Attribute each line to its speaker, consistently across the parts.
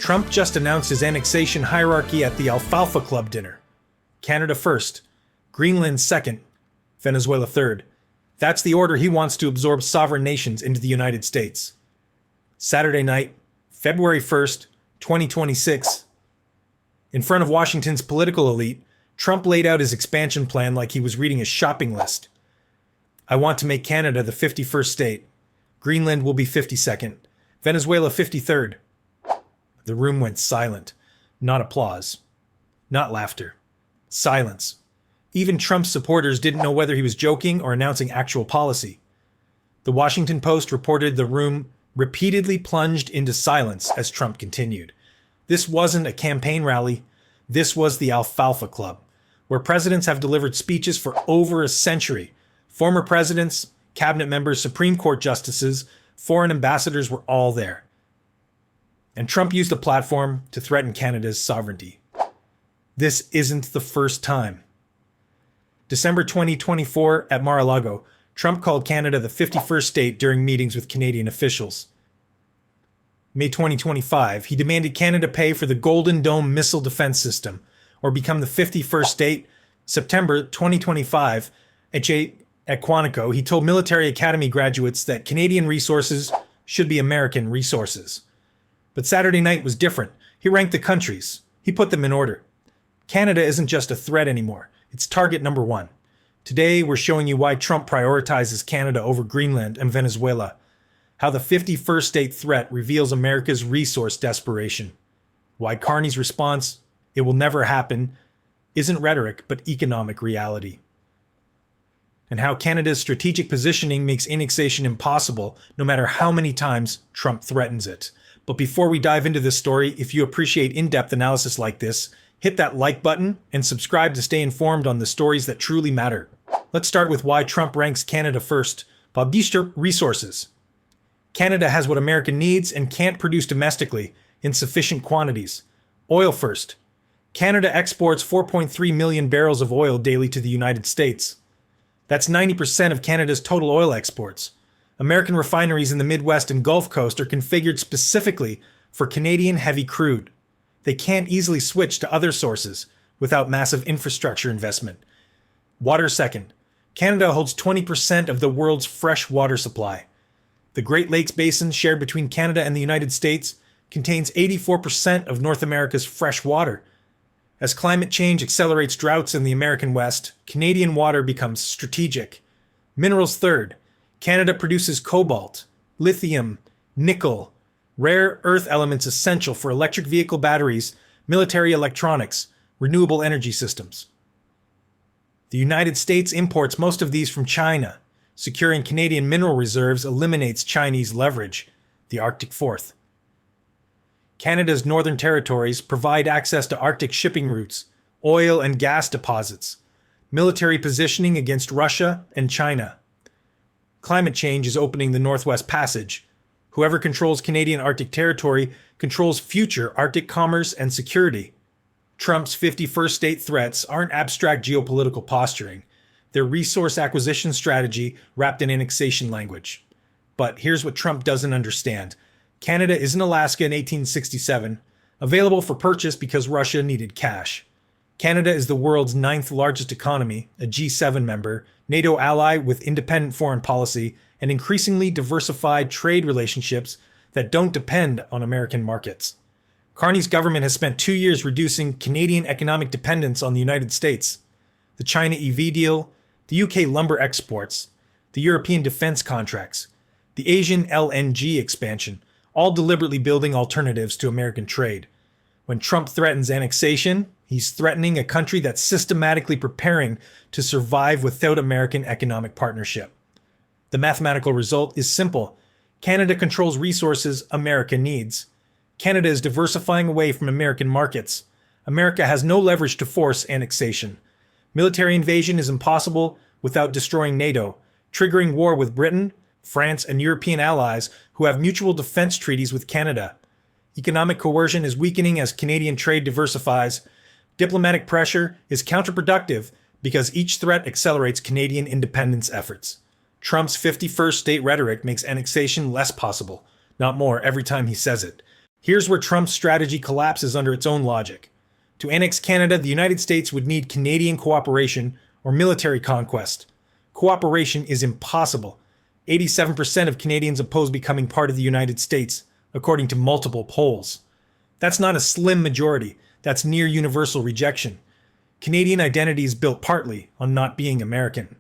Speaker 1: Trump just announced his annexation hierarchy at the Alfalfa Club dinner. Canada first, Greenland second, Venezuela third. That's the order he wants to absorb sovereign nations into the United States. Saturday night, February 1st, 2026. In front of Washington's political elite, Trump laid out his expansion plan like he was reading a shopping list. I want to make Canada the 51st state. Greenland will be 52nd. Venezuela 53rd. The room went silent. Not applause. Not laughter. Silence. Even Trump's supporters didn't know whether he was joking or announcing actual policy. The Washington Post reported the room repeatedly plunged into silence as Trump continued. This wasn't a campaign rally. This was the Alfalfa Club, where presidents have delivered speeches for over a century. Former presidents, cabinet members, Supreme Court justices, foreign ambassadors were all there. And Trump used the platform to threaten Canada's sovereignty. This isn't the first time. December 2024 at Mar-a-Lago, Trump called Canada the 51st state during meetings with Canadian officials. May 2025, he demanded Canada pay for the Golden Dome missile defense system, or become the 51st state. September 2025, at Quantico, he told military academy graduates that Canadian resources should be American resources. But Saturday night was different. He ranked the countries. He put them in order. Canada isn't just a threat anymore. It's target number one. Today, we're showing you why Trump prioritizes Canada over Greenland and Venezuela. How the 51st state threat reveals America's resource desperation. Why Carney's response, "It will never happen," isn't rhetoric, but economic reality. And how Canada's strategic positioning makes annexation impossible, no matter how many times Trump threatens it. But before we dive into this story, if you appreciate in-depth analysis like this, hit that like button and subscribe to stay informed on the stories that truly matter. Let's start with why Trump ranks Canada first. Resources. Canada has what America needs and can't produce domestically in sufficient quantities. Oil first. Canada exports 4.3 million barrels of oil daily to the United States. That's 90% of Canada's total oil exports. American refineries in the Midwest and Gulf Coast are configured specifically for Canadian heavy crude. They can't easily switch to other sources without massive infrastructure investment. Water second. Canada holds 20% of the world's fresh water supply. The Great Lakes Basin, shared between Canada and the United States, contains 84% of North America's fresh water. As climate change accelerates droughts in the American West, Canadian water becomes strategic. Minerals third. Canada produces cobalt, lithium, nickel, rare earth elements essential for electric vehicle batteries, military electronics, renewable energy systems. The United States imports most of these from China. Securing Canadian mineral reserves eliminates Chinese leverage. The Arctic fourth. Canada's northern territories provide access to Arctic shipping routes, oil and gas deposits, military positioning against Russia and China. Climate change is opening the Northwest Passage. Whoever controls Canadian Arctic territory controls future Arctic commerce and security. Trump's 51st state threats aren't abstract geopolitical posturing. They're resource acquisition strategy wrapped in annexation language. But here's what Trump doesn't understand. Canada isn't Alaska in 1867, available for purchase because Russia needed cash. Canada is the world's 9th largest economy, a G7 member, NATO ally with independent foreign policy, and increasingly diversified trade relationships that don't depend on American markets. Carney's government has spent 2 years reducing Canadian economic dependence on the United States. The China EV deal, the UK lumber exports, the European defense contracts, the Asian LNG expansion, all deliberately building alternatives to American trade. When Trump threatens annexation, he's threatening a country that's systematically preparing to survive without American economic partnership. The mathematical result is simple. Canada controls resources America needs. Canada is diversifying away from American markets. America has no leverage to force annexation. Military invasion is impossible without destroying NATO, triggering war with Britain, France, and European allies who have mutual defense treaties with Canada. Economic coercion is weakening as Canadian trade diversifies. Diplomatic pressure is counterproductive because each threat accelerates Canadian independence efforts. Trump's 51st state rhetoric makes annexation less possible, not more, every time he says it. Here's where Trump's strategy collapses under its own logic. To annex Canada, the United States would need Canadian cooperation or military conquest. Cooperation is impossible. 87% of Canadians oppose becoming part of the United States, according to multiple polls. That's not a slim majority, that's near universal rejection. Canadian identity is built partly on not being American.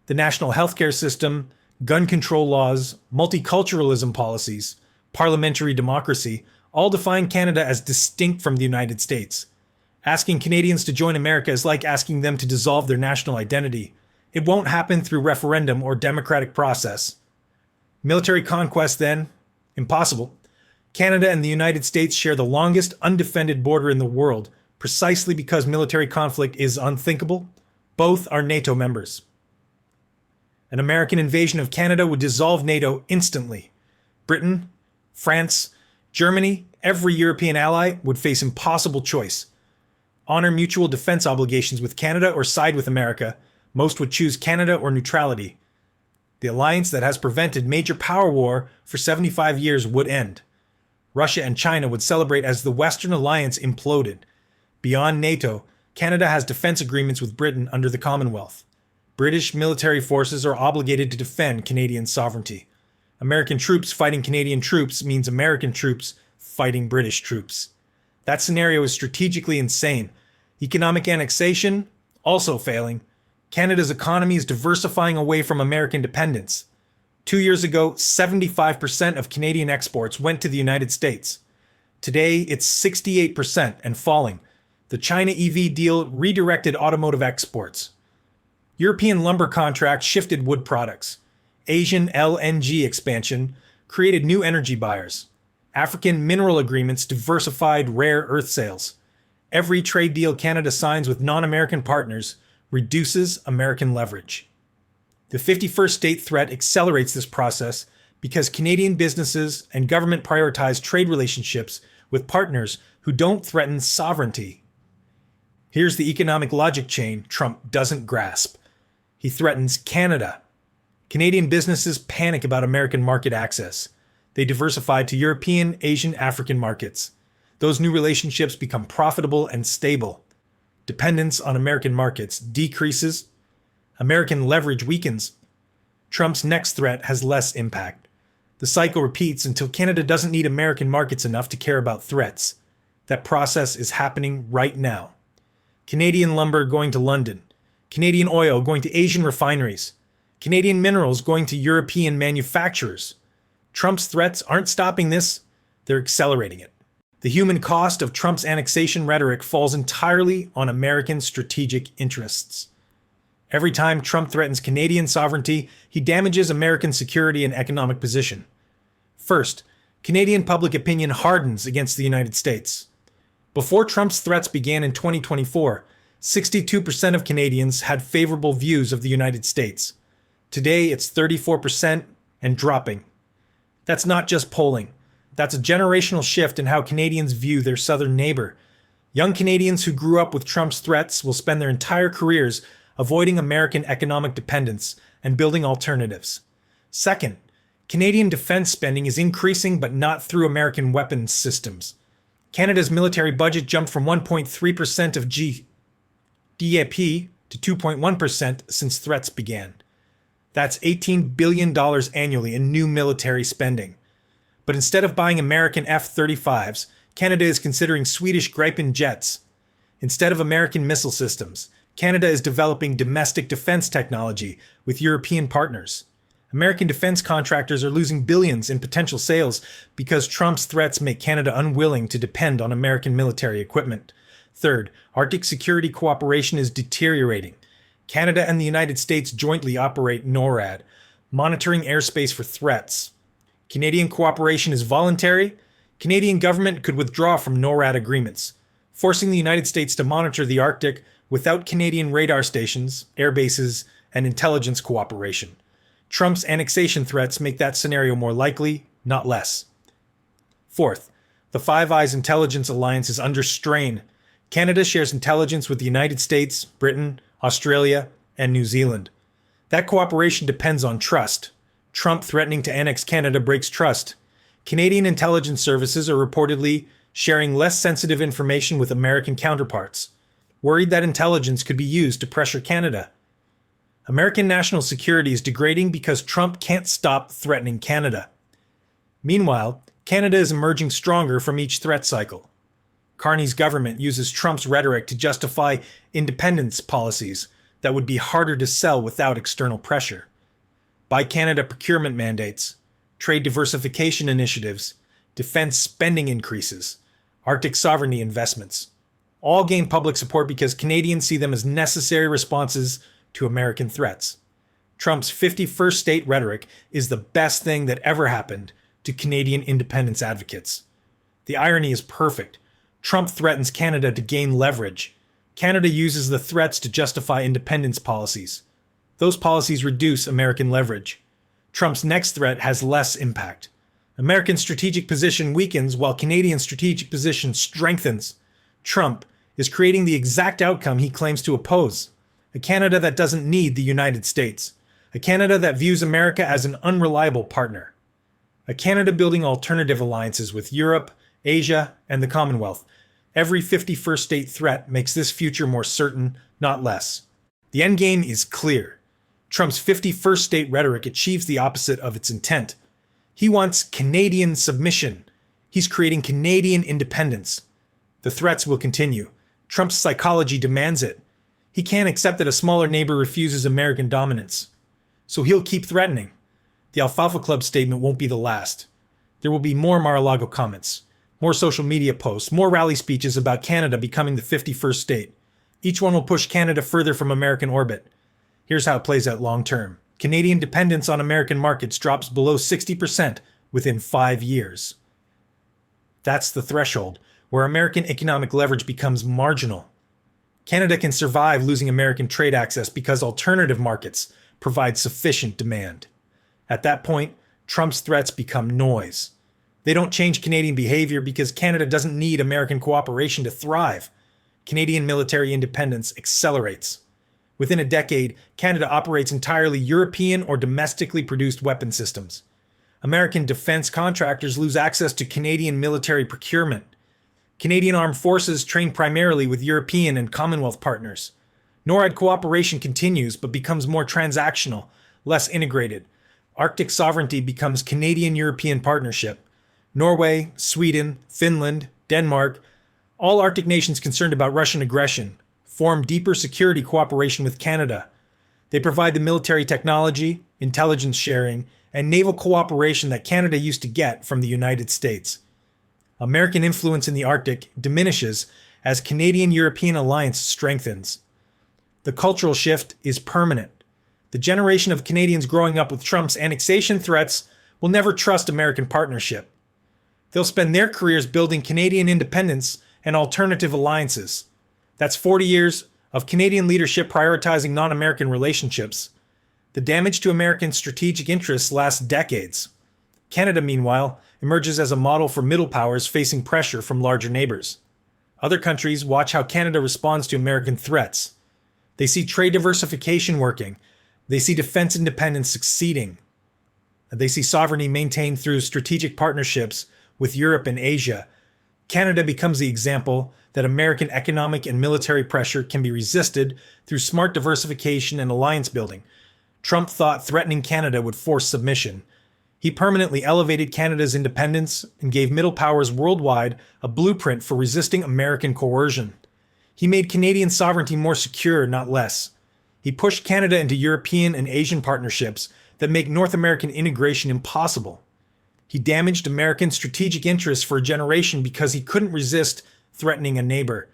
Speaker 1: The national healthcare system, gun control laws, multiculturalism policies, parliamentary democracy all define Canada as distinct from the United States. Asking Canadians to join America is like asking them to dissolve their national identity. It won't happen through referendum or democratic process. Military conquest, then? Impossible. Canada and the United States share the longest undefended border in the world, precisely because military conflict is unthinkable. Both are NATO members. An American invasion of Canada would dissolve NATO instantly. Britain, France, Germany, every European ally would face impossible choice. Honor mutual defense obligations with Canada or side with America. Most would choose Canada or neutrality. The alliance that has prevented major power war for 75 years would end. Russia and China would celebrate as the Western alliance imploded. Beyond NATO, Canada has defense agreements with Britain under the Commonwealth. British military forces are obligated to defend Canadian sovereignty. American troops fighting Canadian troops means American troops fighting British troops. That scenario is strategically insane. Economic annexation, also failing. Canada's economy is diversifying away from American dependence. 2 years ago, 75% of Canadian exports went to the United States. Today, it's 68% and falling. The China EV deal redirected automotive exports. European lumber contracts shifted wood products. Asian LNG expansion created new energy buyers. African mineral agreements diversified rare earth sales. Every trade deal Canada signs with non-American partners reduces American leverage. The 51st state threat accelerates this process because Canadian businesses and government prioritize trade relationships with partners who don't threaten sovereignty. Here's the economic logic chain Trump doesn't grasp. He threatens Canada. Canadian businesses panic about American market access. They diversify to European, Asian, African markets. Those new relationships become profitable and stable. Dependence on American markets decreases. American leverage weakens. Trump's next threat has less impact. The cycle repeats until Canada doesn't need American markets enough to care about threats. That process is happening right now. Canadian lumber going to London. Canadian oil going to Asian refineries. Canadian minerals going to European manufacturers. Trump's threats aren't stopping this, they're accelerating it. The human cost of Trump's annexation rhetoric falls entirely on American strategic interests. Every time Trump threatens Canadian sovereignty, he damages American security and economic position. First, Canadian public opinion hardens against the United States. Before Trump's threats began in 2024, 62% of Canadians had favorable views of the United States. Today, it's 34% and dropping. That's not just polling. That's a generational shift in how Canadians view their southern neighbor. Young Canadians who grew up with Trump's threats will spend their entire careers avoiding American economic dependence and building alternatives. Second, Canadian defense spending is increasing but not through American weapons systems. Canada's military budget jumped from 1.3% of GDP to 2.1% since threats began. That's $18 billion annually in new military spending. But instead of buying American F-35s, Canada is considering Swedish Gripen jets. Instead of American missile systems, Canada is developing domestic defense technology with European partners. American defense contractors are losing billions in potential sales because Trump's threats make Canada unwilling to depend on American military equipment. Third, Arctic security cooperation is deteriorating. Canada and the United States jointly operate NORAD, monitoring airspace for threats. Canadian cooperation is voluntary. Canadian government could withdraw from NORAD agreements, forcing the United States to monitor the Arctic without Canadian radar stations, air bases, and intelligence cooperation. Trump's annexation threats make that scenario more likely, not less. Fourth, the Five Eyes intelligence alliance is under strain. Canada shares intelligence with the United States, Britain, Australia, and New Zealand. That cooperation depends on trust. Trump threatening to annex Canada breaks trust. Canadian intelligence services are reportedly sharing less sensitive information with American counterparts, worried that intelligence could be used to pressure Canada. American national security is degrading because Trump can't stop threatening Canada. Meanwhile, Canada is emerging stronger from each threat cycle. Carney's government uses Trump's rhetoric to justify independence policies that would be harder to sell without external pressure. Buy Canada procurement mandates, trade diversification initiatives, defense spending increases, Arctic sovereignty investments. All gain public support because Canadians see them as necessary responses to American threats. Trump's 51st state rhetoric is the best thing that ever happened to Canadian independence advocates. The irony is perfect. Trump threatens Canada to gain leverage. Canada uses the threats to justify independence policies. Those policies reduce American leverage. Trump's next threat has less impact. American strategic position weakens while Canadian strategic position strengthens. Trump is creating the exact outcome he claims to oppose. A Canada that doesn't need the United States. A Canada that views America as an unreliable partner. A Canada building alternative alliances with Europe, Asia, and the Commonwealth. Every 51st state threat makes this future more certain, not less. The endgame is clear. Trump's 51st state rhetoric achieves the opposite of its intent. He wants Canadian submission. He's creating Canadian independence. The threats will continue. Trump's psychology demands it. He can't accept that a smaller neighbor refuses American dominance. So he'll keep threatening. The Alfalfa Club statement won't be the last. There will be more Mar-a-Lago comments, more social media posts, more rally speeches about Canada becoming the 51st state. Each one will push Canada further from American orbit. Here's how it plays out long term. Canadian dependence on American markets drops below 60% within 5 years. That's the threshold, where American economic leverage becomes marginal. Canada can survive losing American trade access because alternative markets provide sufficient demand. At that point, Trump's threats become noise. They don't change Canadian behavior because Canada doesn't need American cooperation to thrive. Canadian military independence accelerates. Within a decade, Canada operates entirely European or domestically produced weapon systems. American defense contractors lose access to Canadian military procurement. Canadian armed forces train primarily with European and Commonwealth partners. NORAD cooperation continues but becomes more transactional, less integrated. Arctic sovereignty becomes Canadian-European partnership. Norway, Sweden, Finland, Denmark, all Arctic nations concerned about Russian aggression, form deeper security cooperation with Canada. They provide the military technology, intelligence sharing, and naval cooperation that Canada used to get from the United States. American influence in the Arctic diminishes as Canadian-European alliance strengthens. The cultural shift is permanent. The generation of Canadians growing up with Trump's annexation threats will never trust American partnership. They'll spend their careers building Canadian independence and alternative alliances. That's 40 years of Canadian leadership prioritizing non-American relationships. The damage to American strategic interests lasts decades. Canada, meanwhile, emerges as a model for middle powers facing pressure from larger neighbors. Other countries watch how Canada responds to American threats. They see trade diversification working. They see defense independence succeeding. They see sovereignty maintained through strategic partnerships with Europe and Asia. Canada becomes the example that American economic and military pressure can be resisted through smart diversification and alliance building. Trump thought threatening Canada would force submission. He permanently elevated Canada's independence and gave middle powers worldwide a blueprint for resisting American coercion. He made Canadian sovereignty more secure, not less. He pushed Canada into European and Asian partnerships that make North American integration impossible. He damaged American strategic interests for a generation because he couldn't resist threatening a neighbor.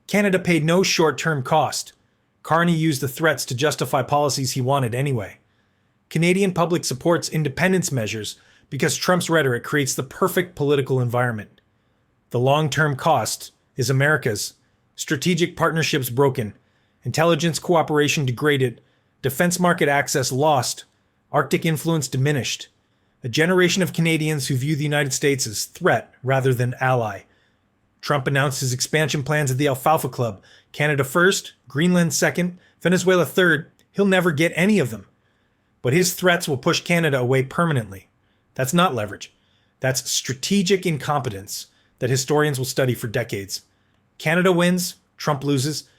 Speaker 1: Canada paid no short-term cost. Carney used the threats to justify policies he wanted anyway. Canadian public supports independence measures because Trump's rhetoric creates the perfect political environment. The long-term cost is America's. Strategic partnerships broken, intelligence cooperation degraded, defense market access lost, Arctic influence diminished. A generation of Canadians who view the United States as threat rather than ally. Trump announced his expansion plans at the Alfalfa Club. Canada first, Greenland second, Venezuela third. He'll never get any of them. But his threats will push Canada away permanently. That's not leverage. That's strategic incompetence that historians will study for decades. Canada wins, Trump loses,